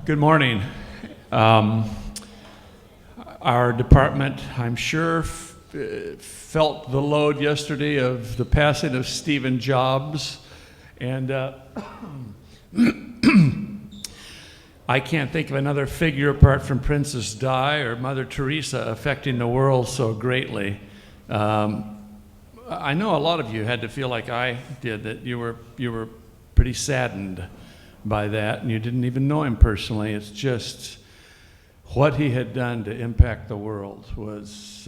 Good morning. Our department, I'm sure, felt the load yesterday of the passing of Stephen Jobs, and I can't think of another figure apart from Princess Di or Mother Teresa affecting the world so greatly. I know a lot of you had to feel like I did, that you were pretty saddened by that, and you didn't even know him personally. It's just what he had done to impact the world was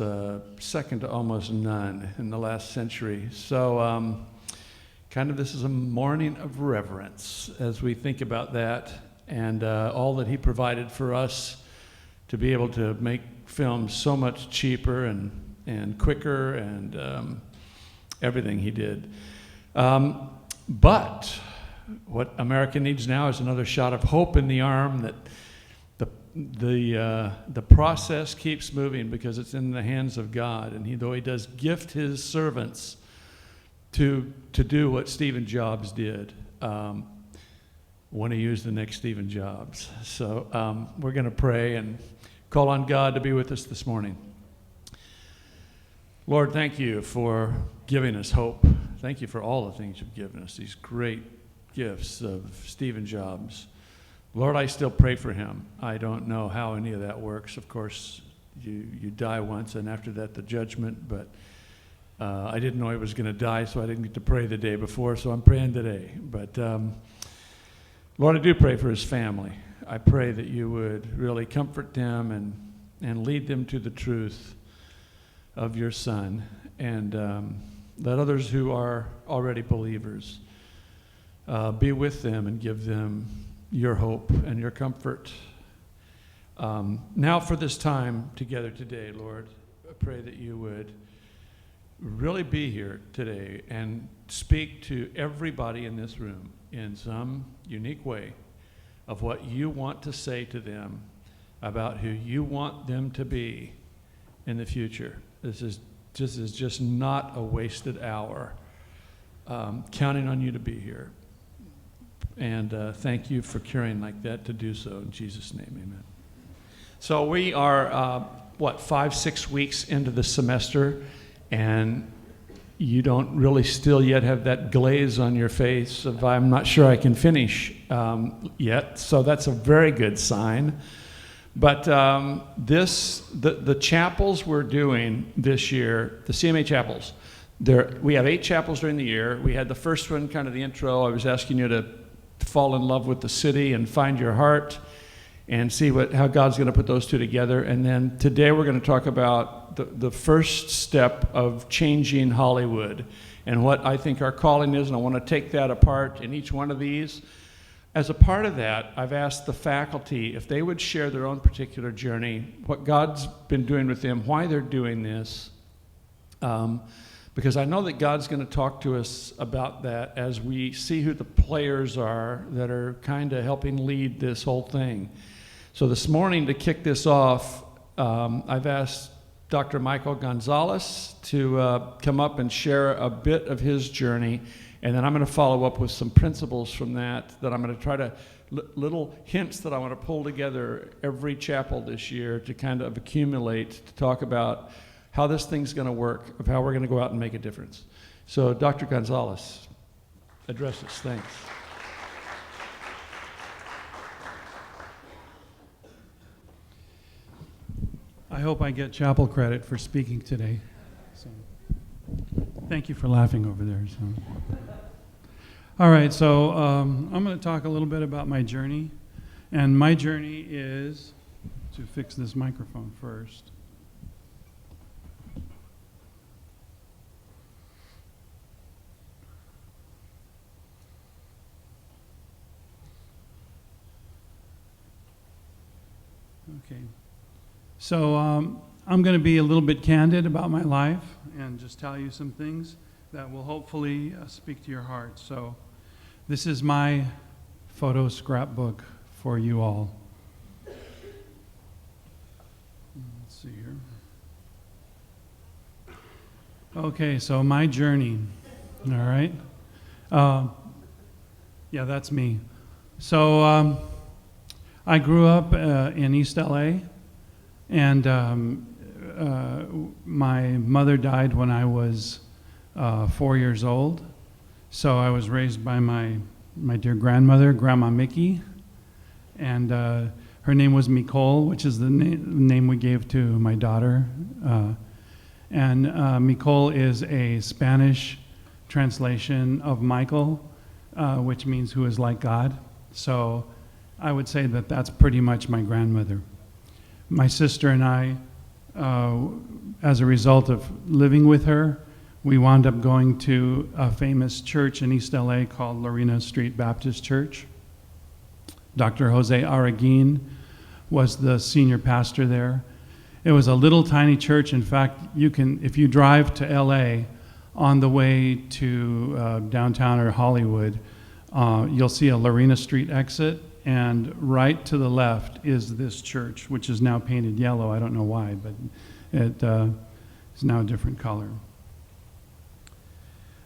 second to almost none in the last century. So kind of this is a morning of reverence as we think about that and all that he provided for us to be able to make films so much cheaper and quicker and everything he did. But what America needs now is another shot of hope in the arm, that the process keeps moving because it's in the hands of God, and though he does gift his servants to do what Stephen Jobs did, want to use the next Stephen Jobs. So we're going to pray and call on God to be with us this morning. Lord, thank you for giving us hope. Thank you for all the things you've given us, these great gifts of Stephen Jobs. Lord, I still pray for him. I don't know how any of that works. Of course, you die once, and after that, the judgment. But I didn't know he was going to die, so I didn't get to pray the day before, so I'm praying today. But Lord, I do pray for his family. I pray that you would really comfort them and lead them to the truth of your Son, and let others who are already believers be with them and give them your hope and your comfort. Now for this time together today, Lord, I pray that you would really be here today and speak to everybody in this room in some unique way of what you want to say to them about who you want them to be in the future. This is just not a wasted hour. Counting on you to be here. And thank you for caring like that to do so. In Jesus' name, amen. So we are, 5-6 weeks into the semester, and you don't really still yet have that glaze on your face of I'm not sure I can finish yet. So that's a very good sign. But the chapels we're doing this year, the CMA chapels, we have 8 chapels during the year. We had the first one, kind of the intro. I was asking you to fall in love with the city and find your heart and see how God's going to put those two together. And then today we're going to talk about the first step of changing Hollywood and what I think our calling is, and I want to take that apart in each one of these. As a part of that, I've asked the faculty if they would share their own particular journey, what God's been doing with them, why they're doing this, because I know that God's going to talk to us about that as we see who the players are that are kind of helping lead this whole thing. So this morning, to kick this off, I've asked Dr. Michael Gonzalez to come up and share a bit of his journey, and then I'm going to follow up with some principles from that I'm going to try to, little hints that I want to pull together every chapel this year to kind of accumulate to talk about how this thing's going to work, of how we're going to go out and make a difference. So Dr. Gonzalez, address us. Thanks. I hope I get chapel credit for speaking today. So, thank you for laughing over there. So. All right, so I'm going to talk a little bit about my journey. And my journey is to fix this microphone first. Okay. So I'm going to be a little bit candid about my life and just tell you some things that will hopefully speak to your heart. So this is my photo scrapbook for you all. Let's see here. Okay, so my journey. All right. Yeah, that's me. So I grew up in East LA, and my mother died when I was 4 years old. So I was raised by my dear grandmother, Grandma Mickey, and her name was Nicole, which is the name we gave to my daughter. And Nicole is a Spanish translation of Michael, which means who is like God. So I would say that that's pretty much my grandmother. My sister and I, as a result of living with her, we wound up going to a famous church in East LA called Lorena Street Baptist Church. Dr. Jose Araguin was the senior pastor there. It was a little tiny church. In fact, if you drive to LA on the way to downtown or Hollywood, you'll see a Lorena Street exit, and right to the left is this church, which is now painted yellow. I don't know why, but it is now a different color.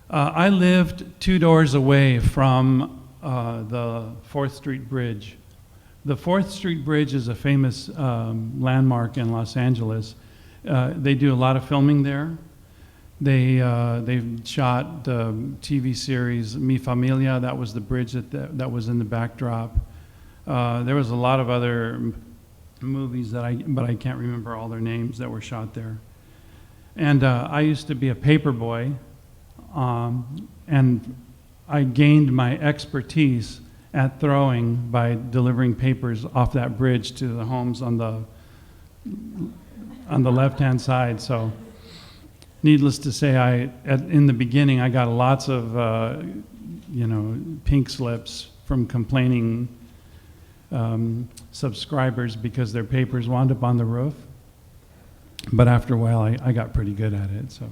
I lived 2 doors away from the 4th Street Bridge. The 4th Street Bridge is a famous landmark in Los Angeles. They do a lot of filming there. They've shot the TV series Mi Familia. That was the bridge that was in the backdrop. There was a lot of other movies but I can't remember all their names that were shot there. And I used to be a paper boy, and I gained my expertise at throwing by delivering papers off that bridge to the homes on the left-hand side. So, needless to say, in the beginning, I got lots of, pink slips from complaining subscribers because their papers wound up on the roof. But after a while, I got pretty good at it. So,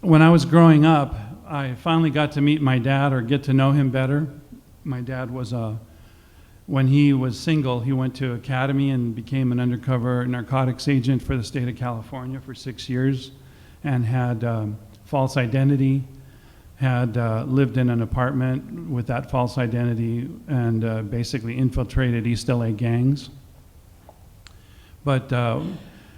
when I was growing up, I finally got to meet my dad or get to know him better. My dad was when he was single, he went to academy and became an undercover narcotics agent for the state of California for 6 years, and had false identity, had lived in an apartment with that false identity, and basically infiltrated East LA gangs. But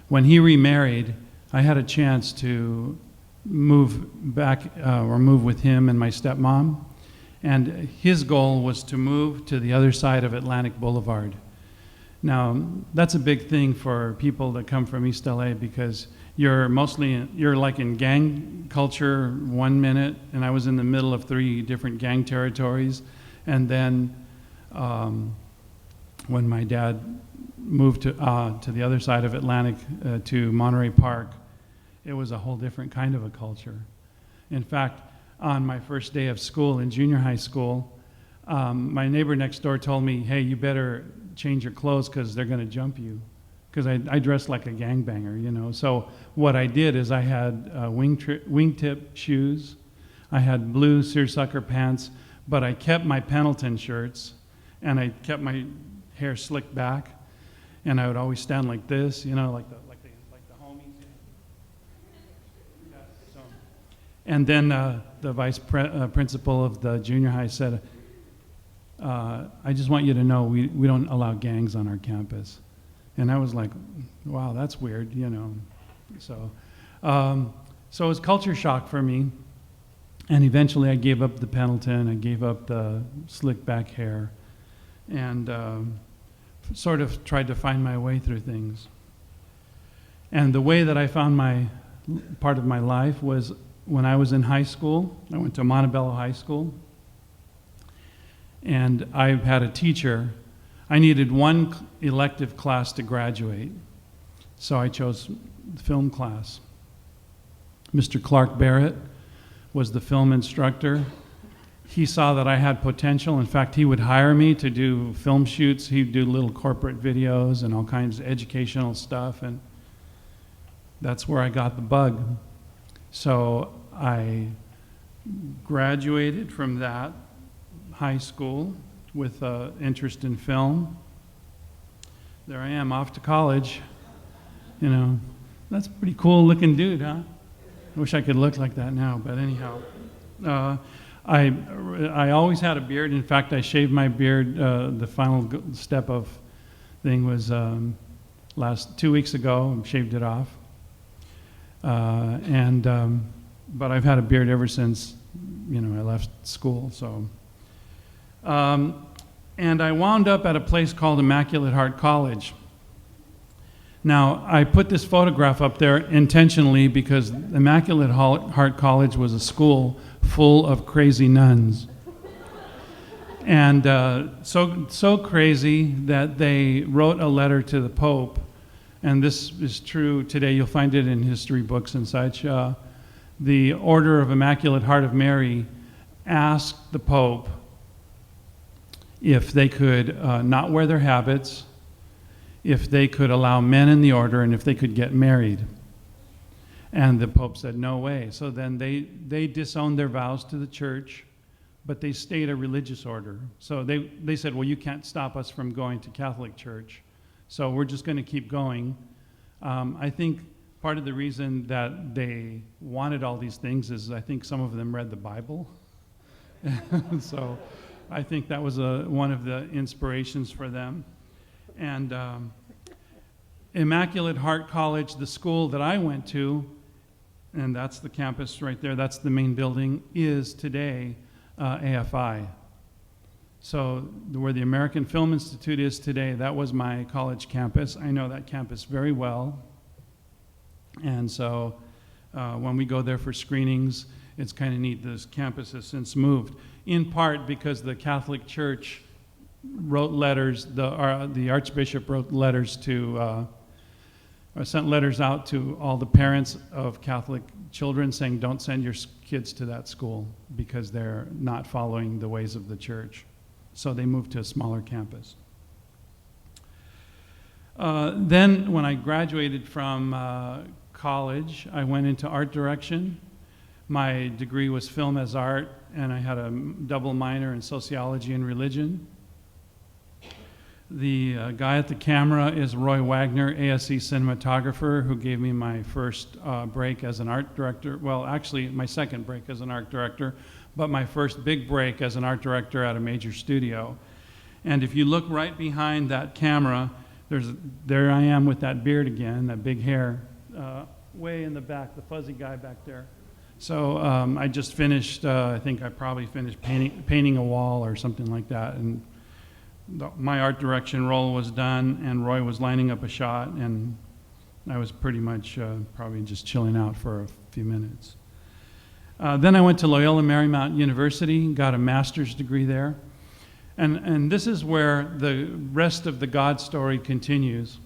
when he remarried, I had a chance to move back or move with him and my stepmom. And his goal was to move to the other side of Atlantic Boulevard. Now, that's a big thing for people that come from East LA, because you're like in gang culture 1 minute, and I was in the middle of 3 different gang territories. And then when my dad moved to the other side of Atlantic, to Monterey Park, it was a whole different kind of a culture. In fact, on my first day of school in junior high school, my neighbor next door told me, "Hey, you better change your clothes because they're going to jump you," because I dressed like a gangbanger, So what I did is I had wingtip shoes, I had blue seersucker pants, but I kept my Pendleton shirts, and I kept my hair slicked back, and I would always stand like this, like the homies. Yeah, so. And then the vice principal of the junior high said, "I just want you to know we don't allow gangs on our campus." And I was like, wow, that's weird, So it was culture shock for me. And eventually I gave up the Pendleton, I gave up the slick back hair, and sort of tried to find my way through things. And the way that I found my part of my life was when I was in high school. I went to Montebello High School, and I had a teacher. I needed one elective class to graduate, so I chose the film class. Mr. Clark Barrett was the film instructor. He saw that I had potential. In fact, he would hire me to do film shoots. He'd do little corporate videos and all kinds of educational stuff, and that's where I got the bug. So I graduated from that high school with an interest in film. There I am, off to college. That's a pretty cool looking dude, huh? I wish I could look like that now, but anyhow. I always had a beard. In fact, I shaved my beard. The final step of thing was 2 weeks ago. I shaved it off. But I've had a beard ever since, I left school. So, and I wound up at a place called Immaculate Heart College. Now, I put this photograph up there intentionally because Immaculate Heart College was a school full of crazy nuns. And so crazy that they wrote a letter to the Pope, and this is true today, you'll find it in history books and such. The Order of Immaculate Heart of Mary asked the Pope if they could not wear their habits, if they could allow men in the order, and if they could get married. And the Pope said, no way. So then they disowned their vows to the church, but they stayed a religious order. So they said, well, you can't stop us from going to Catholic Church, so we're just going to keep going. I think part of the reason that they wanted all these things is I think some of them read the Bible. So I think that was one of the inspirations for them. And Immaculate Heart College, the school that I went to, and that's the campus right there, that's the main building, is today AFI. So where the American Film Institute is today, that was my college campus. I know that campus very well. And so when we go there for screenings, it's kind of neat. This campus has since moved, in part because the Catholic Church wrote letters, the Archbishop wrote letters sent letters out to all the parents of Catholic children saying, don't send your kids to that school because they're not following the ways of the church. So they moved to a smaller campus. Then when I graduated from college, I went into art direction. My degree was film as art, and I had a double minor in sociology and religion. The guy at the camera is Roy Wagner, ASC cinematographer, who gave me my first break as an art director. Well, actually, my second break as an art director, but my first big break as an art director at a major studio. And if you look right behind that camera, there I am with that beard again, that big hair, way in the back, the fuzzy guy back there. So I just finished, I think I probably finished painting a wall or something like that. And my art direction role was done, and Roy was lining up a shot, and I was pretty much probably just chilling out for a few minutes. Then I went to Loyola Marymount University, got a master's degree there. And this is where the rest of the God story continues.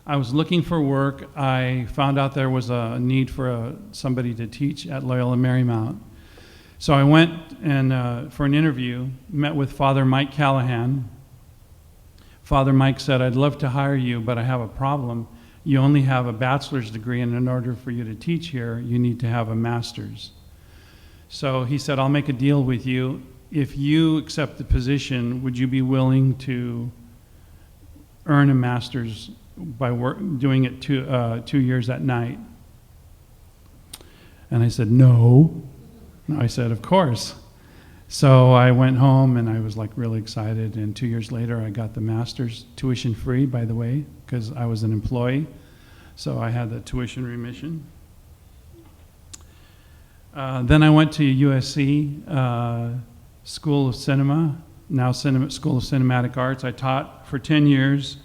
I was looking for work. I found out there was a need for somebody to teach at Loyola Marymount. So I went and for an interview, met with Father Mike Callahan. Father Mike said, I'd love to hire you, but I have a problem. You only have a bachelor's degree, and in order for you to teach here, you need to have a master's. So he said, I'll make a deal with you. If you accept the position, would you be willing to earn a master's by doing it 2 years at night? And I said, no. I said, of course. So I went home and I was like really excited, and 2 years later I got the master's, tuition free, by the way, because I was an employee. So I had the tuition remission. Then I went to USC School of Cinema, now School of Cinematic Arts. I taught for 10 years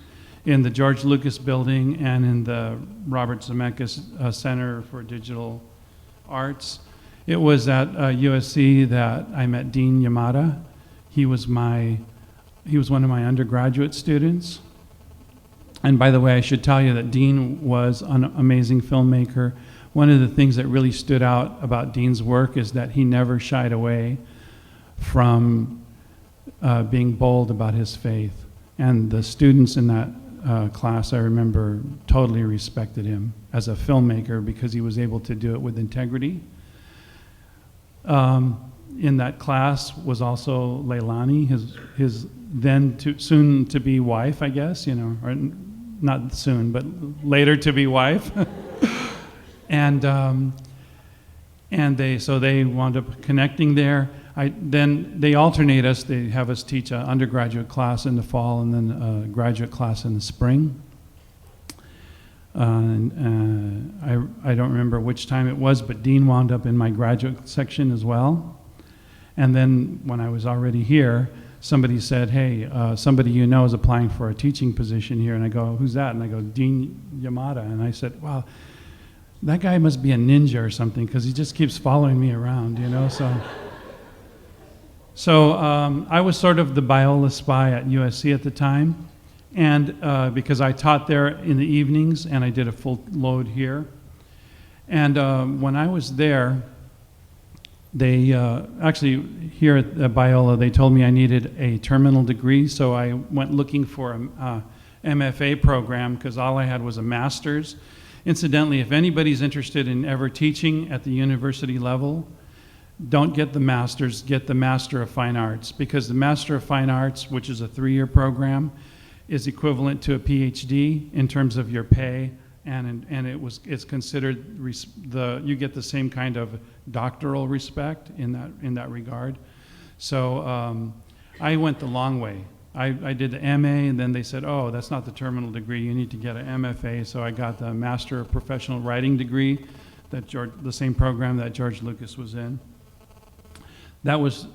in the George Lucas building and in the Robert Zemeckis Center for Digital Arts. It was at USC that I met Dean Yamada. He was one of my undergraduate students. And by the way, I should tell you that Dean was an amazing filmmaker. One of the things that really stood out about Dean's work is that he never shied away from being bold about his faith. And the students in that class, I remember, totally respected him as a filmmaker because he was able to do it with integrity. In that class was also Leilani, his then soon-to-be wife, I guess, or not soon, but later to be wife. And And they wound up connecting there. Then they alternate us. They have us teach an undergraduate class in the fall and then a graduate class in the spring. I don't remember which time it was, but Dean wound up in my graduate section as well. And then when I was already here, somebody said, hey, somebody you know is applying for a teaching position here. And I go, who's that? And I go, Dean Yamada. And I said, wow, that guy must be a ninja or something because he just keeps following me around, you know? So I was sort of the Biola spy at USC at the time. And because I taught there in the evenings and I did a full load here. And when I was there, they actually here at Biola, they told me I needed a terminal degree. So I went looking for a MFA program because all I had was a master's. Incidentally, if anybody's interested in ever teaching at the university level, don't get the master's, get the Master of Fine Arts, because the Master of Fine Arts, which is a 3-year program, is equivalent to a PhD in terms of your pay, and it's considered you get the same kind of doctoral respect in that regard. So I went the long way. I did the MA, and then they said, oh, that's not the terminal degree. You need to get an MFA. So I got the Master of Professional Writing degree, the same program that George Lucas was in. That was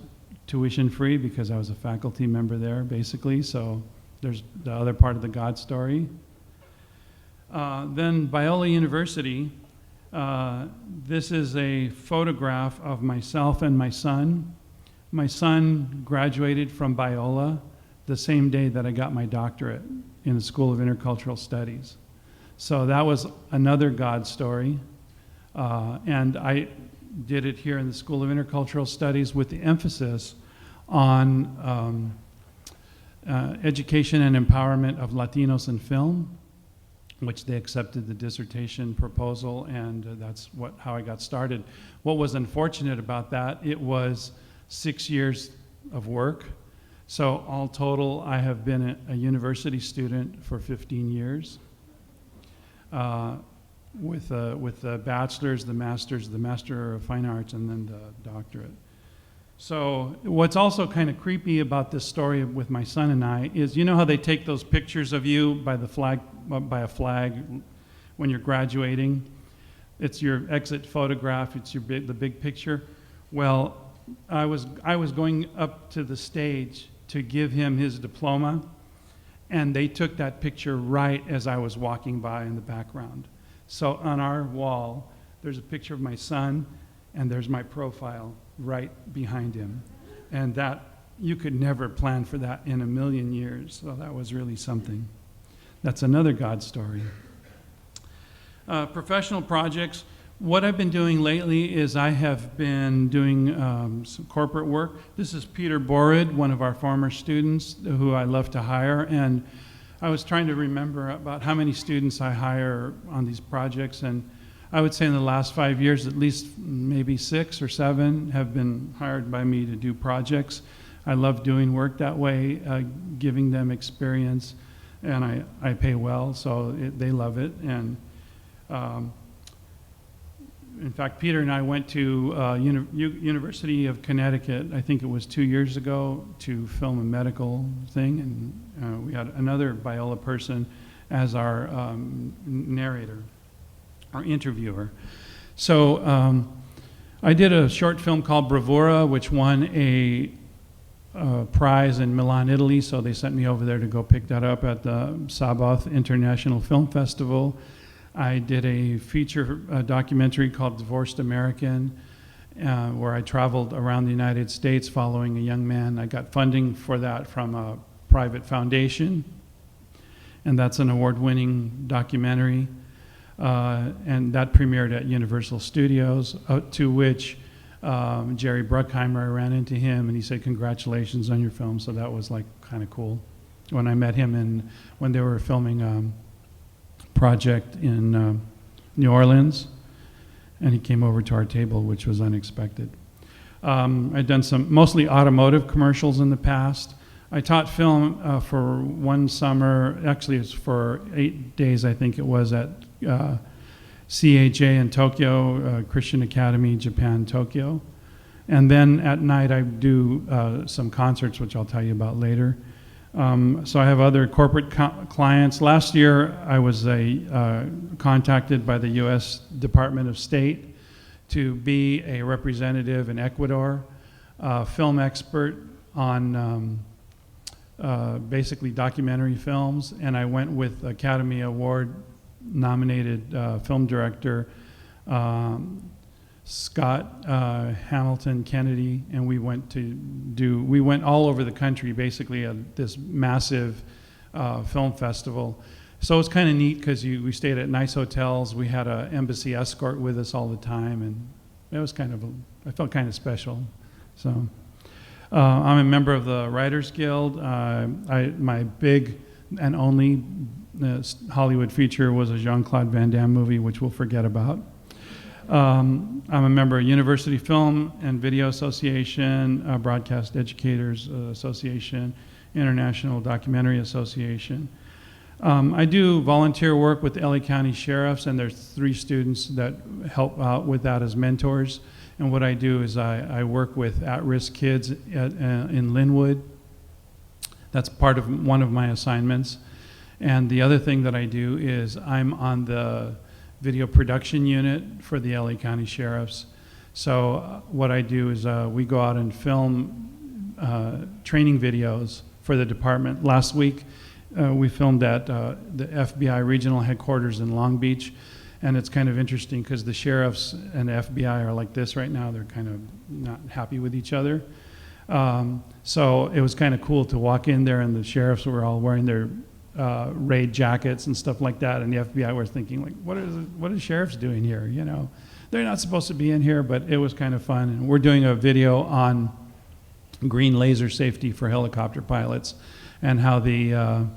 tuition free because I was a faculty member there, basically. So there's the other part of the God story. Then Biola University, this is a photograph of myself and my son. My son graduated from Biola the same day that I got my doctorate in the School of Intercultural Studies. So that was another God story. And I did it here in the School of Intercultural Studies with the emphasis on education and empowerment of Latinos in film, which they accepted the dissertation proposal, and that's how I got started. What was unfortunate about that, it was 6 years of work. So all total, I have been a university student for 15 years. With the bachelor's, the master's, the Master of Fine Arts, and then the doctorate. So what's also kind of creepy about this story with my son and I is, you know how they take those pictures of you by a flag when you're graduating? It's your exit photograph, it's the big picture. Well, I was going up to the stage to give him his diploma, and they took that picture right as I was walking by in the background. So on our wall, there's a picture of my son, and there's my profile right behind him. And that, you could never plan for that in a million years. So that was really something. That's another God story. Professional projects. What I've been doing lately is I have been doing some corporate work. This is Peter Borid, one of our former students who I love to hire. And I was trying to remember about how many students I hire on these projects, and I would say in the last 5 years, at least maybe 6 or 7 have been hired by me to do projects. I love doing work that way, giving them experience, and I pay well, so they love it. And in fact, Peter and I went to University of Connecticut, I think it was 2 years ago, to film a medical thing, and we had another Biola person as our narrator, our interviewer. So I did a short film called Bravura, which won a prize in Milan, Italy, so they sent me over there to go pick that up at the Sabath International Film Festival. I did a feature documentary called Divorced American, where I traveled around the United States following a young man. I got funding for that from a private foundation, and that's an award-winning documentary. And that premiered at Universal Studios, to which Jerry Bruckheimer, I ran into him, and he said, congratulations on your film. So that was like kind of cool. When I met him when they were filming project in New Orleans, and he came over to our table, which was unexpected. I'd done some mostly automotive commercials in the past. I taught film for one summer, actually it's for 8 days, I think it was, at CHA in Tokyo, Christian Academy, Japan, Tokyo. And then at night I do some concerts, which I'll tell you about later. So I have other corporate clients. Last year I was contacted by the U.S. Department of State to be a representative in Ecuador, film expert on basically documentary films, and I went with Academy Award nominated film director Scott Hamilton Kennedy, and we went all over the country basically at this massive film festival. So it's kind of neat because we stayed at nice hotels. We had an embassy escort with us all the time, and it was I felt kind of special. So I'm a member of the Writers Guild. My big and only Hollywood feature was a Jean-Claude Van Damme movie, which we'll forget about. I'm a member of University Film and Video Association, Broadcast Educators Association, International Documentary Association. I do volunteer work with the LA County Sheriffs, and there's 3 students that help out with that as mentors. And what I do is I work with at-risk kids in Linwood. That's part of one of my assignments. And the other thing that I do is I'm on the video production unit for the LA County Sheriffs. So what I do is we go out and film training videos for the department. Last week we filmed at the FBI regional headquarters in Long Beach, and it's kind of interesting because the sheriffs and the FBI are like this right now. They're kind of not happy with each other. So it was kind of cool to walk in there, and the sheriffs were all wearing their raid jackets and stuff like that, and the FBI were thinking, like, what are the sheriffs doing here? You know, they're not supposed to be in here, but it was kind of fun. And we're doing a video on green laser safety for helicopter pilots, and how the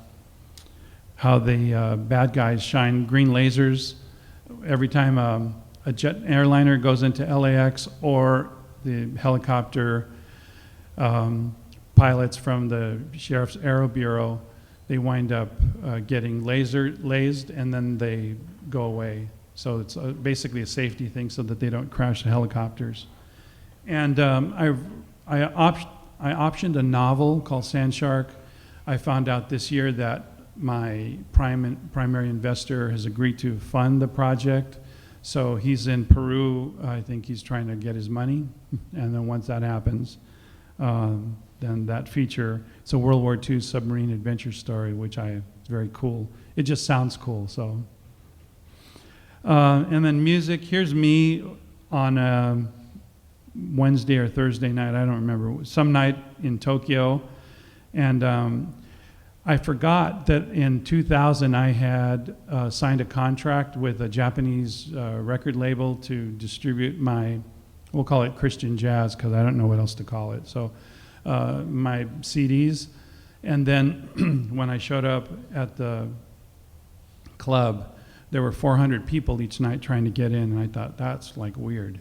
bad guys shine green lasers every time a jet airliner goes into LAX, or the helicopter pilots from the Sheriff's Aero Bureau. They wind up getting lased, and then they go away. So it's basically a safety thing so that they don't crash the helicopters. And I optioned a novel called Sand Shark. I found out this year that my primary investor has agreed to fund the project. So he's in Peru. I think he's trying to get his money. And then once that happens, then that feature, it's a World War II submarine adventure story, which it's very cool. It just sounds cool, so. And then music, here's me on Wednesday or Thursday night, I don't remember, some night in Tokyo. And I forgot that in 2000 I had signed a contract with a Japanese record label to distribute we'll call it Christian jazz, because I don't know what else to call it. So my CDs. And then when I showed up at the club, there were 400 people each night trying to get in, and I thought, that's like weird.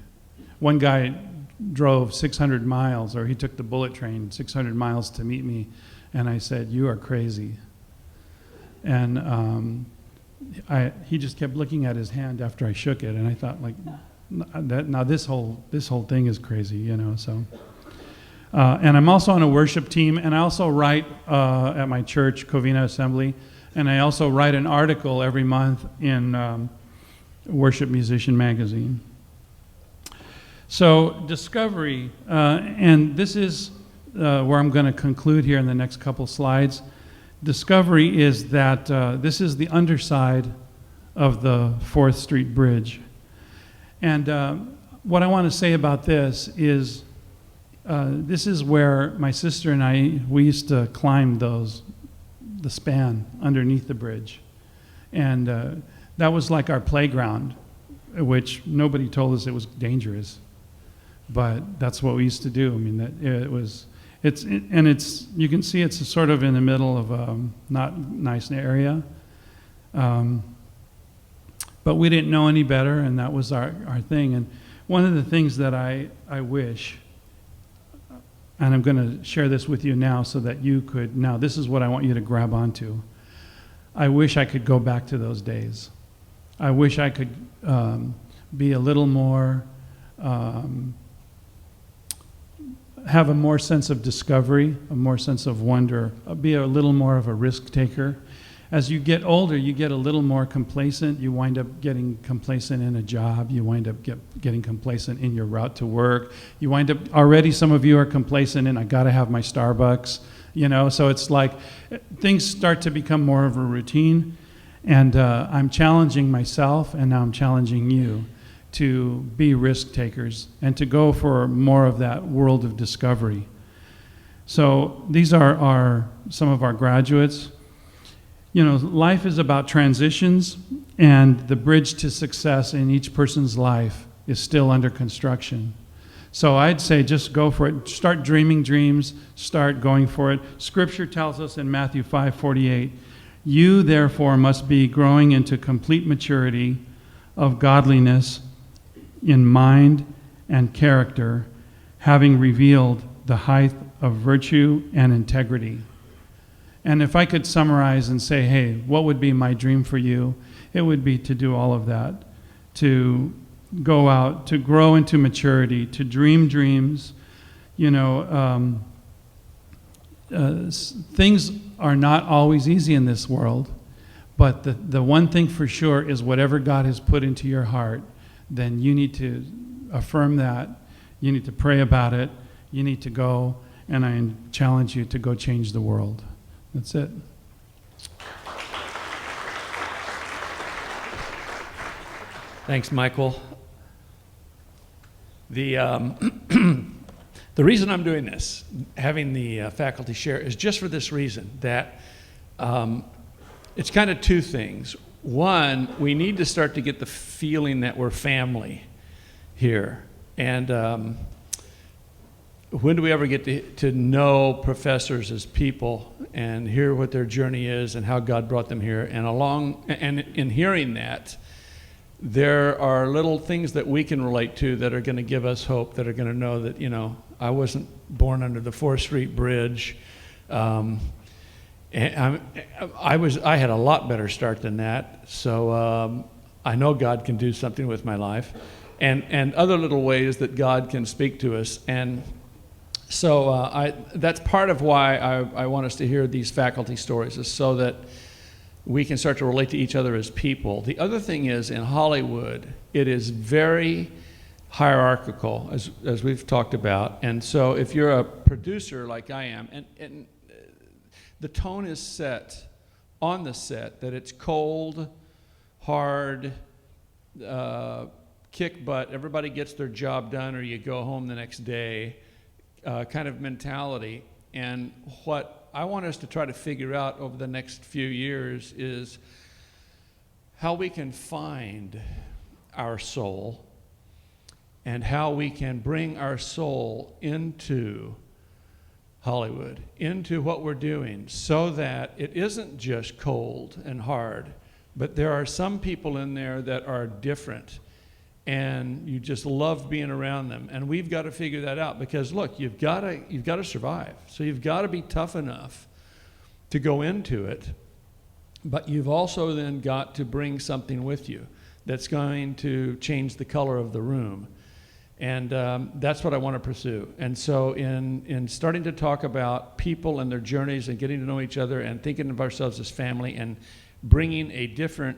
One guy drove 600 miles, or he took the bullet train 600 miles to meet me, and I said, you are crazy. And he just kept looking at his hand after I shook it, and I thought, like, now this whole thing is crazy, you know. So, and I'm also on a worship team, and I also write at my church, Covina Assembly, and I also write an article every month in Worship Musician Magazine. So discovery, and this is where I'm going to conclude here in the next couple slides. Discovery is that this is the underside of the 4th Street Bridge. And what I want to say about this is where my sister and we used to climb the span underneath the bridge. And that was like our playground, which nobody told us it was dangerous. But that's what we used to do. I mean, you can see it's sort of in the middle of a not nice area. But we didn't know any better, and that was our thing. And one of the things that I wish, and I'm going to share this with you now so that you could, now this is what I want you to grab onto. I wish I could go back to those days. I wish I could be a little more, have a more sense of discovery, a more sense of wonder, be a little more of a risk taker. As you get older, you get a little more complacent. You wind up getting complacent in a job. You wind up getting complacent in your route to work. You wind up, already some of you are complacent in, I gotta have my Starbucks, so it's like things start to become more of a routine. And I'm challenging myself, and now I'm challenging you to be risk takers and to go for more of that world of discovery. So these are some of our graduates. Life is about transitions, and the bridge to success in each person's life is still under construction. So I'd say just go for it. Start dreaming dreams. Start going for it. Scripture tells us in Matthew 5:48, "You therefore must be growing into complete maturity of godliness in mind and character, having revealed the height of virtue and integrity." And if I could summarize and say, hey, what would be my dream for you? It would be to do all of that, to go out, to grow into maturity, to dream dreams. Things are not always easy in this world, but the one thing for sure is whatever God has put into your heart, then you need to affirm that. You need to pray about it. You need to go, and I challenge you to go change the world. That's it. Thanks, Michael. The reason I'm doing this, having the faculty share, is just for this reason, that it's kind of two things. One, we need to start to get the feeling that we're family here. And when do we ever get to know professors as people and hear what their journey is and how God brought them here? And in hearing that, there are little things that we can relate to that are going to give us hope, that are going to know that, I wasn't born under the 4th Street Bridge. And I had a lot better start than that. So I know God can do something with my life, and other little ways that God can speak to us. And so that's part of why I want us to hear these faculty stories, is so that we can start to relate to each other as people. The other thing is, in Hollywood, it is very hierarchical, as we've talked about. And so if you're a producer like I am, and the tone is set on the set that it's cold, hard, kick butt, everybody gets their job done or you go home the next day, kind of mentality. And what I want us to try to figure out over the next few years is how we can find our soul and how we can bring our soul into Hollywood, into what we're doing, so that it isn't just cold and hard, but there are some people in there that are different, and you just love being around them. And we've got to figure that out, because look, you've got to survive. So you've got to be tough enough to go into it, but you've also then got to bring something with you that's going to change the color of the room. And that's what I want to pursue. And so in starting to talk about people and their journeys and getting to know each other and thinking of ourselves as family and bringing a different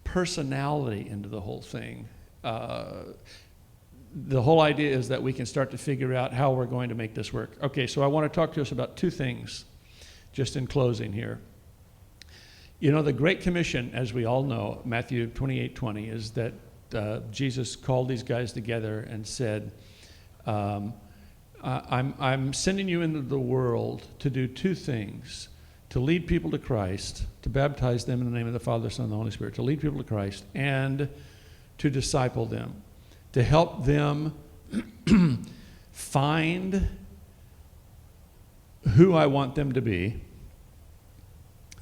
personality into the whole thing, the whole idea is that we can start to figure out how we're going to make this work. Okay, so I want to talk to us about two things, just in closing here. The Great Commission, as we all know, Matthew 28:20, is that Jesus called these guys together and said, I'm sending you into the world to do two things: to lead people to Christ, to baptize them in the name of the Father, Son, and the Holy Spirit, to lead people to Christ, and to disciple them, to help them find who I want them to be.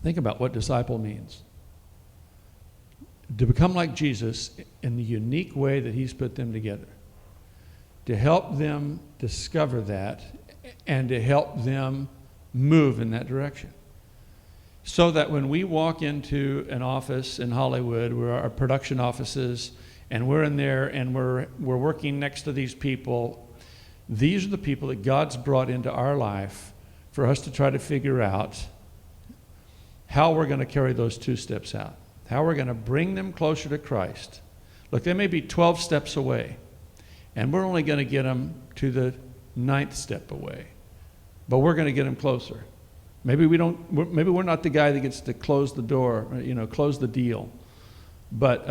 Think about what disciple means. To become like Jesus in the unique way that he's put them together. To help them discover that and to help them move in that direction. so that when we walk into an office in Hollywood, where our production offices, and we're in there and we're working next to these people, these are the people that God's brought into our life for us to try to figure out how we're going to carry those 2 steps out, how we're going to bring them closer to Christ. Look, they may be 12 steps away, and we're only going to get them to the 9th step away, but we're going to get them closer. Maybe we're not the guy that gets to close the door, close the deal, but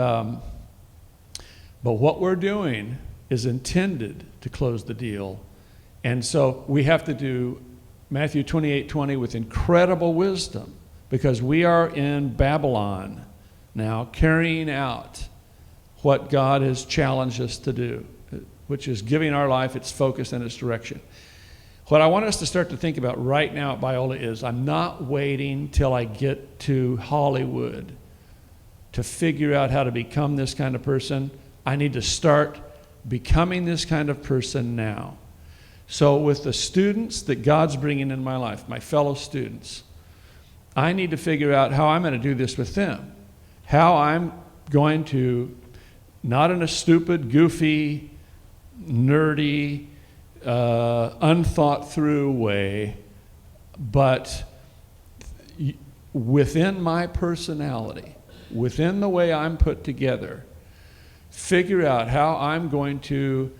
what we're doing is intended to close the deal, and so we have to do Matthew 28:20 with incredible wisdom, because we are in Babylon now, carrying out what God has challenged us to do, which is giving our life its focus and its direction. What I want us to start to think about right now at Biola is, I'm not waiting till I get to Hollywood to figure out how to become this kind of person. I need to start becoming this kind of person now. So with the students that God's bringing in my life, my fellow students, I need to figure out how I'm going to do this with them. How I'm going to, not in a stupid, goofy, nerdy, unthought through way, but within my personality, within the way I'm put together, figure out how I'm going to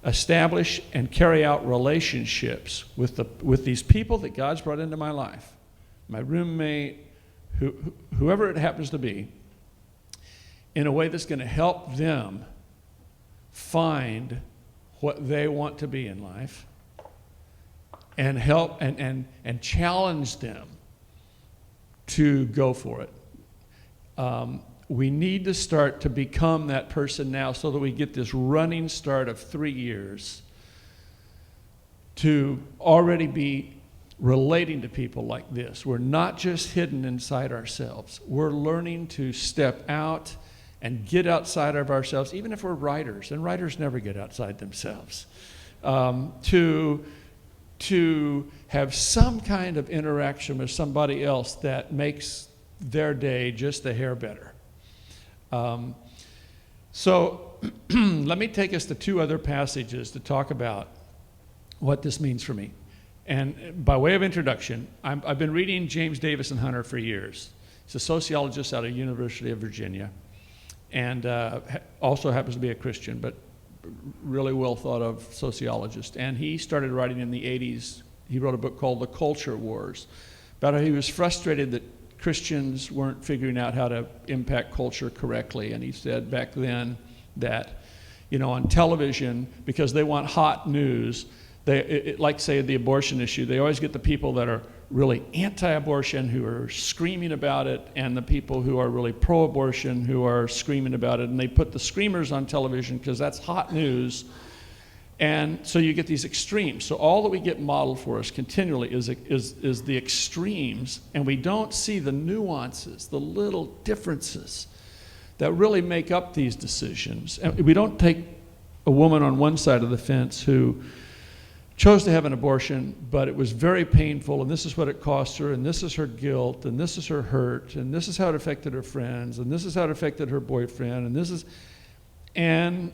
establish and carry out relationships with these people that God's brought into my life, my roommate, whoever it happens to be, in a way that's going to help them find what they want to be in life, and help and challenge them to go for it. We need to start to become that person now, so that we get this running start of 3 years to already be relating to people like this. We're not just hidden inside ourselves. We're learning to step out and get outside of ourselves, even if we're writers, and writers never get outside themselves, to have some kind of interaction with somebody else that makes their day just a hair better. So let me take us to 2 other passages to talk about what this means for me. And by way of introduction, I've been reading James Davis and Hunter for years. He's a sociologist out of University of Virginia, and also happens to be a Christian, but really well thought of sociologist. And he started writing in the 80s. He wrote a book called The Culture Wars, about how he was frustrated that Christians weren't figuring out how to impact culture correctly. And he said back then that, on television, because they want hot news, like say the abortion issue, they always get the people that are really anti-abortion who are screaming about it, and the people who are really pro-abortion who are screaming about it, and they put the screamers on television because that's hot news. And so you get these extremes. So all that we get modeled for us continually is the extremes, and we don't see the nuances, the little differences that really make up these decisions. And we don't take a woman on one side of the fence who chose to have an abortion, but it was very painful, and this is what it cost her, and this is her guilt, and this is her hurt, and this is how it affected her friends, and this is how it affected her boyfriend, and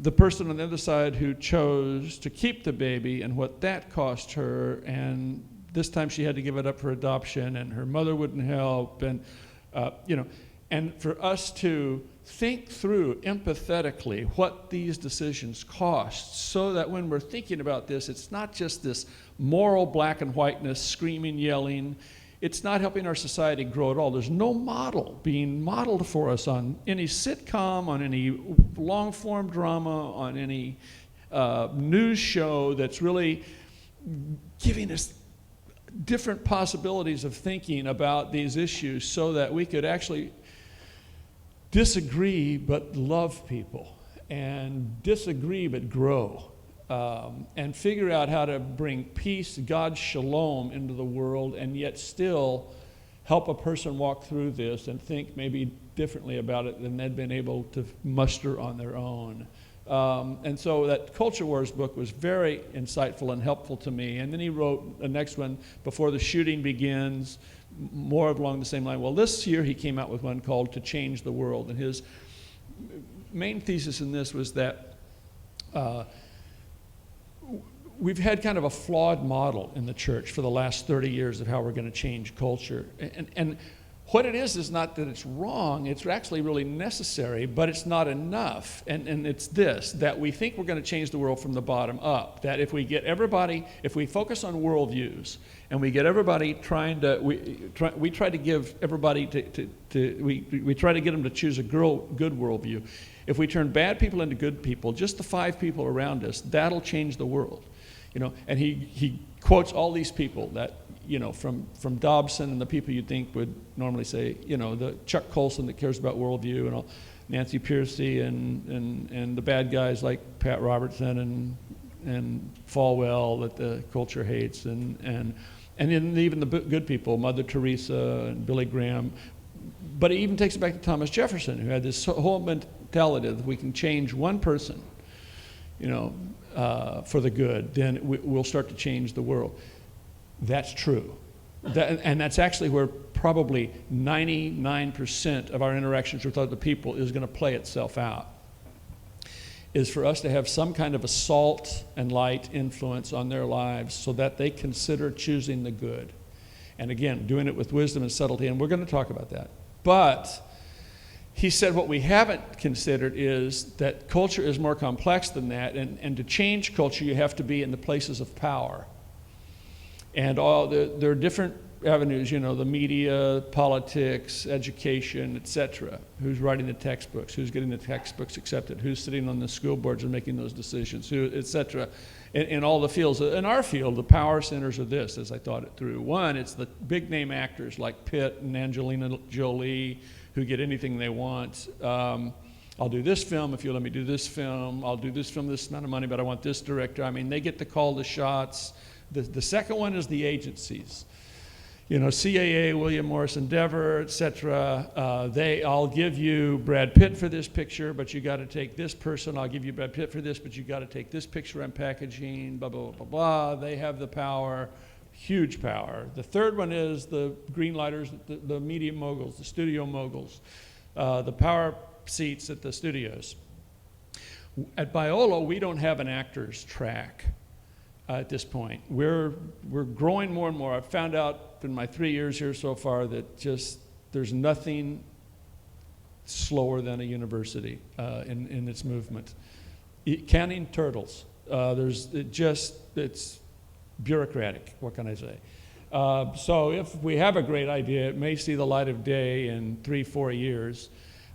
the person on the other side who chose to keep the baby and what that cost her, and this time she had to give it up for adoption, and her mother wouldn't help, and and for us to think through empathetically what these decisions cost, so that when we're thinking about this, it's not just this moral black and whiteness, screaming, yelling. It's not helping our society grow at all. There's no model being modeled for us on any sitcom, on any long-form drama, on any news show that's really giving us different possibilities of thinking about these issues, so that we could actually disagree but love people, and disagree but grow, and figure out how to bring peace, God's shalom into the world, and yet still help a person walk through this and think maybe differently about it than they'd been able to muster on their own. And so that Culture Wars book was very insightful and helpful to me. And then he wrote the next one, Before the Shooting Begins, more along the same line. Well, this year he came out with one called To Change the World. And his main thesis in this was that we've had kind of a flawed model in the church for the last 30 years of how we're going to change culture. And what it is not that it's wrong, it's actually really necessary, but it's not enough. And it's this, that we think we're going to change the world from the bottom up. That if we get everybody, if we focus on worldviews, and we get everybody trying to, we try to give everybody we try to get them to choose a good worldview. If we turn bad people into good people, just the 5 people around us, that'll change the world. You know, and he quotes all these people that, you know, from Dobson and the people you'd think would normally say, you know, the Chuck Colson that cares about worldview, and all, Nancy Pearcey and the bad guys like Pat Robertson and Falwell that the culture hates, and then even the good people, Mother Teresa and Billy Graham. But it even takes it back to Thomas Jefferson, who had this whole mentality that if we can change one person, you know, for the good, then we'll start to change the world. That's true. And that's actually where probably 99% of our interactions with other people is going to play itself out, is for us to have some kind of a salt and light influence on their lives so that they consider choosing the good. And again, doing it with wisdom and subtlety, and we're going to talk about that. But he said what we haven't considered is that culture is more complex than that, and to change culture, you have to be in the places of power. And there are different avenues, you know, the media, politics, education, etc. Who's writing the textbooks? Who's getting the textbooks accepted? Who's sitting on the school boards and making those decisions? Who, etc. In all the fields. In our field, the power centers are this, as I thought it through. One, it's the big name actors like Pitt and Angelina Jolie who get anything they want. I'll do this film if you let me do this film. I'll do this film, this amount of money, but I want this director. I mean, they get to call the shots. The second one is the agencies. You know, CAA, William Morris Endeavor, etc. I'll give you Brad Pitt for this picture, but you got to take this person. I'll give you Brad Pitt for this, but you got to take this picture and packaging, blah, blah, blah, blah. They have the power, huge power. The third one is the greenlighters, the media moguls, the studio moguls, the power seats at the studios. At Biola, we don't have an actor's track. At this point, we're growing more and more. I've found out in my 3 years here so far that just there's nothing slower than a university in its movement. Counting turtles, it's bureaucratic. What can I say? So if we have a great idea, it may see the light of day in 3-4 years.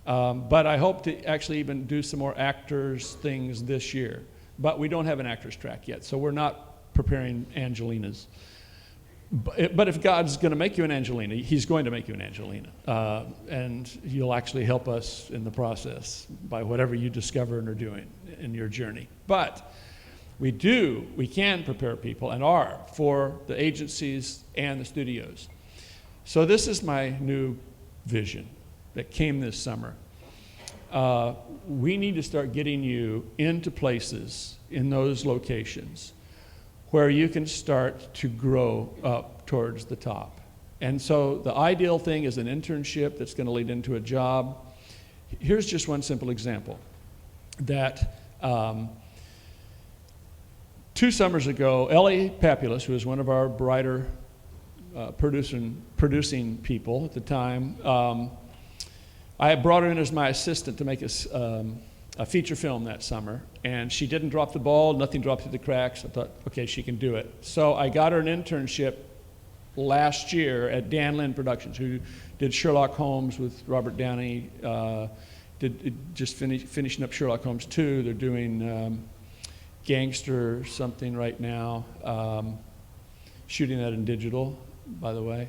But I hope to actually even do some more actors things this year. But we don't have an actor's track yet, so we're not preparing Angelinas. But if God's going to make you an Angelina, he's going to make you an Angelina. And you'll actually help us in the process by whatever you discover and are doing in your journey. But we can prepare people and are for the agencies and the studios. So this is my new vision that came this summer. We need to start getting you into places in those locations where you can start to grow up towards the top. And so the ideal thing is an internship that's going to lead into a job. Here's just one simple example. That 2 summers ago, Ellie Papulus, who was one of our brighter producing people at the time, I brought her in as my assistant to make a feature film that summer, and she didn't drop the ball, nothing dropped through the cracks. I thought, okay, she can do it. So I got her an internship last year at Dan Lin Productions, who did Sherlock Holmes with Robert Downey, finishing up Sherlock Holmes 2. They're doing Gangster something right now, shooting that in digital, by the way.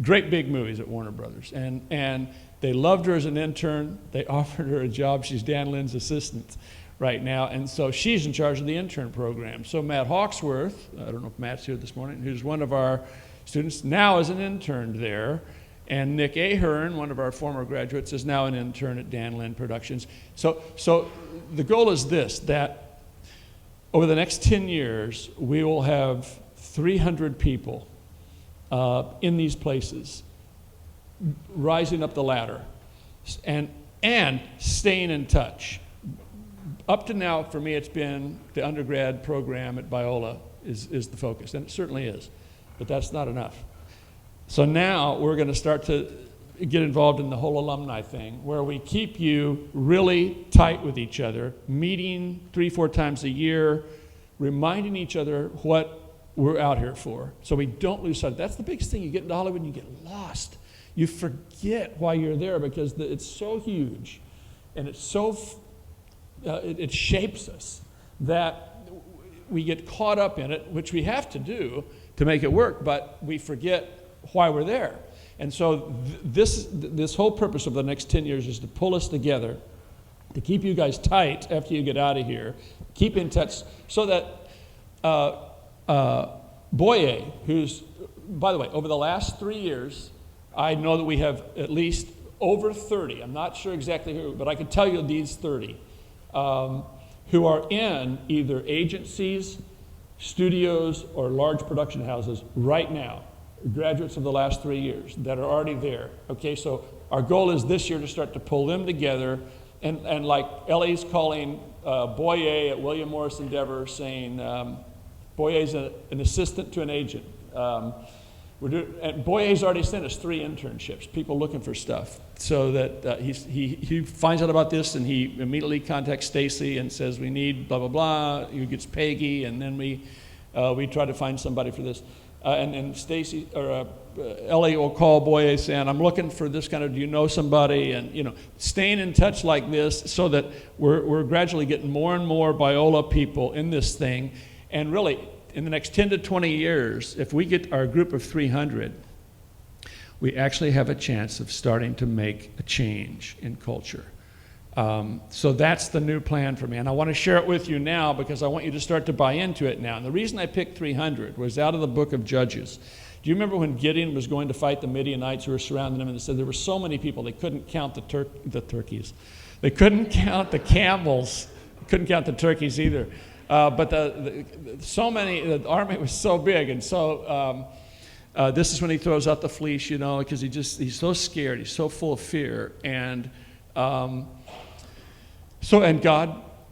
Great big movies at Warner Brothers. And they loved her as an intern. They offered her a job. She's Dan Lin's assistant right now. And so she's in charge of the intern program. So Matt Hawksworth, I don't know if Matt's here this morning, who's one of our students, now is an intern there. And Nick Ahern, one of our former graduates, is now an intern at Dan Lin Productions. So the goal is this, that over the next 10 years, we will have 300 people in these places rising up the ladder and staying in touch. Up to now, for me, it's been the undergrad program at Biola is the focus, and it certainly is, but that's not enough. So now we're going to start to get involved in the whole alumni thing, where we keep you really tight with each other, meeting 3-4 times a year, reminding each other what we're out here for, so we don't lose sight. That's the biggest thing. You get into Hollywood and you get lost. You forget why you're there because it's so huge, and it's so it shapes us that we get caught up in it, which we have to do to make it work, but we forget why we're there. And so this whole purpose of the next 10 years is to pull us together, to keep you guys tight after you get out of here, keep in touch, so that Boye, who's, by the way, over the last 3 years, I know that we have at least over 30, I'm not sure exactly who, but I can tell you these 30, who are in either agencies, studios, or large production houses right now, graduates of the last 3 years that are already there. Okay, so our goal is this year to start to pull them together, and like Ellie's calling Boye at William Morris Endeavor, saying Boye's an assistant to an agent. And Boye's already sent us 3 internships, people looking for stuff, so that he finds out about this, and he immediately contacts Stacy and says, we need blah, blah, blah. He gets Peggy, and then we try to find somebody for this. And Stacy, or Ellie will call Boye saying, I'm looking for this kind of, do you know somebody? And, staying in touch like this, so that we're gradually getting more and more Biola people in this thing. And really, in the next 10 to 20 years, if we get our group of 300, we actually have a chance of starting to make a change in culture. So that's the new plan for me. And I want to share it with you now because I want you to start to buy into it now. And the reason I picked 300 was out of the book of Judges. Do you remember when Gideon was going to fight the Midianites who were surrounding him, and they said there were so many people they couldn't count the turkeys. They couldn't count the camels. They couldn't count the turkeys either. But the army was so big, and so this is when he throws out the fleece, because he's so scared, he's so full of fear, and God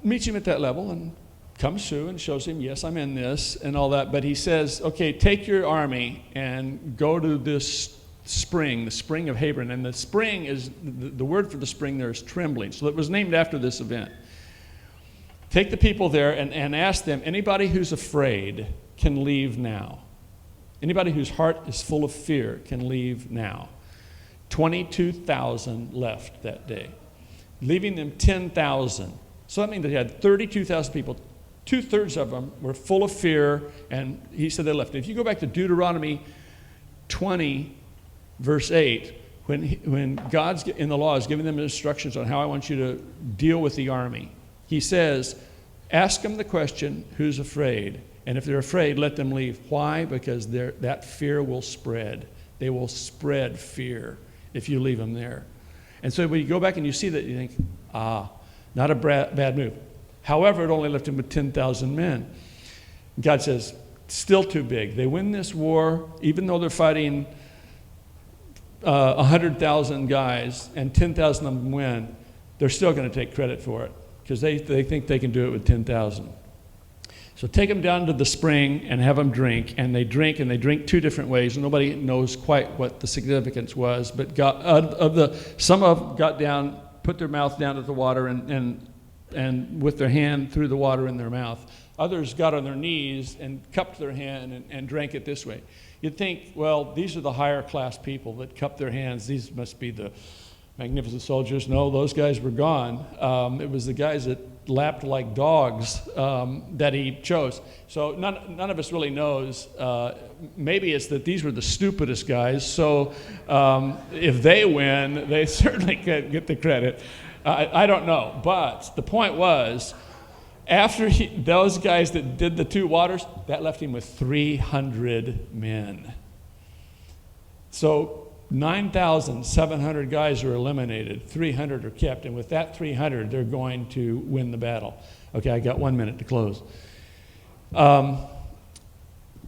meets him at that level and comes through and shows him, yes, I'm in this and all that, but he says, okay, take your army and go to this spring, the spring of Hebron, and the spring is, the word for the spring there is trembling, so it was named after this event. Take the people there and ask them, anybody who's afraid can leave now. Anybody whose heart is full of fear can leave now. 22,000 left that day, leaving them 10,000. So that means they had 32,000 people. 2/3 of them were full of fear, and he said they left. If you go back to Deuteronomy 20, verse 8, when God's in the law is giving them instructions on how I want you to deal with the army, he says, ask them the question, who's afraid? And if they're afraid, let them leave. Why? Because that fear will spread. They will spread fear if you leave them there. And so when you go back and you see that, you think, not a bad move. However, it only left him with 10,000 men. God says, still too big. They win this war, even though they're fighting 100,000 guys and 10,000 of them win, they're still going to take credit for it because they think they can do it with 10,000. So take them down to the spring and have them drink, and they drink 2 different ways, and nobody knows quite what the significance was, but some of them got down, put their mouth down to the water and with their hand through the water in their mouth. Others got on their knees and cupped their hand and drank it this way. You'd think, well, these are the higher class people that cup their hands. These must be the magnificent soldiers. No, those guys were gone. It was the guys that lapped like dogs that he chose. So none of us really knows. Maybe it's that these were the stupidest guys. So if they win, they certainly can't get the credit. I don't know. But the point was, after those guys that did the 2 waters, that left him with 300 men. So 9,700 guys are eliminated, 300 are kept, and with that 300, they're going to win the battle. Okay, I got 1 minute to close.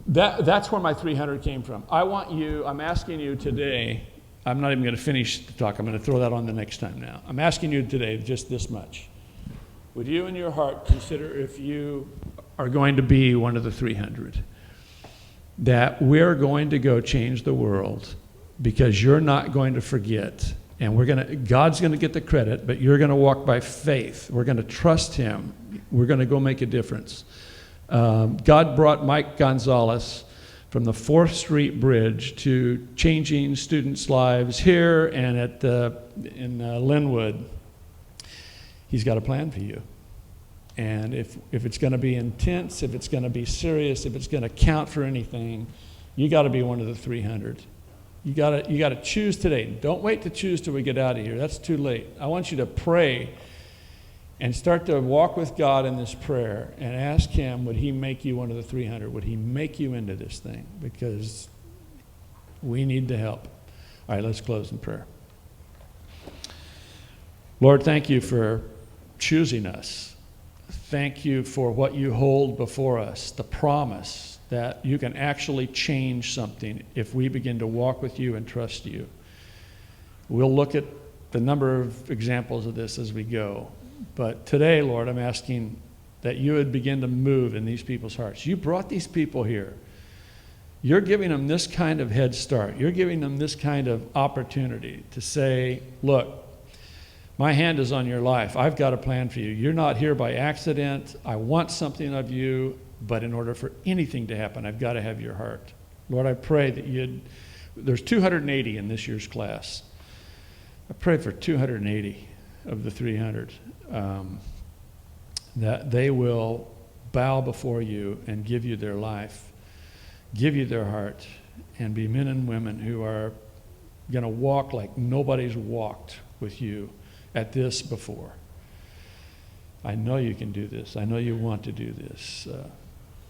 That's where my 300 came from. I'm asking you today, I'm not even going to finish the talk, I'm going to throw that on the next time now. I'm asking you today just this much. Would you in your heart consider if you are going to be one of the 300, that we're going to go change the world because you're not going to forget, and God's going to get the credit, but you're going to walk by faith. We're going to trust him. We're going to go make a difference. God brought Mike Gonzalez from the 4th Street Bridge to changing students' lives here and in Linwood. He's got a plan for you. And if it's going to be intense, if it's going to be serious, if it's going to count for anything, you got to be one of the 300. You got to choose today. Don't wait to choose till we get out of here. That's too late. I want you to pray and start to walk with God in this prayer and ask him, would he make you one of the 300? Would he make you into this thing? Because we need the help. All right, let's close in prayer. Lord, thank you for choosing us. Thank you for what you hold before us, the promise that you can actually change something if we begin to walk with you and trust you. We'll look at the number of examples of this as we go. But today, Lord, I'm asking that you would begin to move in these people's hearts. You brought these people here. You're giving them this kind of head start. You're giving them this kind of opportunity to say, look, my hand is on your life. I've got a plan for you. You're not here by accident. I want something of you, but in order for anything to happen, I've got to have your heart. Lord, I pray that there's 280 in this year's class. I pray for 280 of the 300, that they will bow before you and give you their life, give you their heart, and be men and women who are going to walk like nobody's walked with you at this before. I know you can do this. I know you want to do this.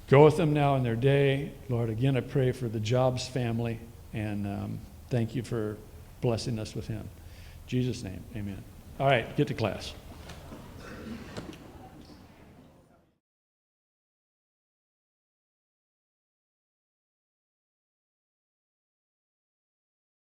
Go with them now in their day. Lord, again, I pray for the Jobs family, and thank you for blessing us with him. In Jesus' name, amen. All right, get to class.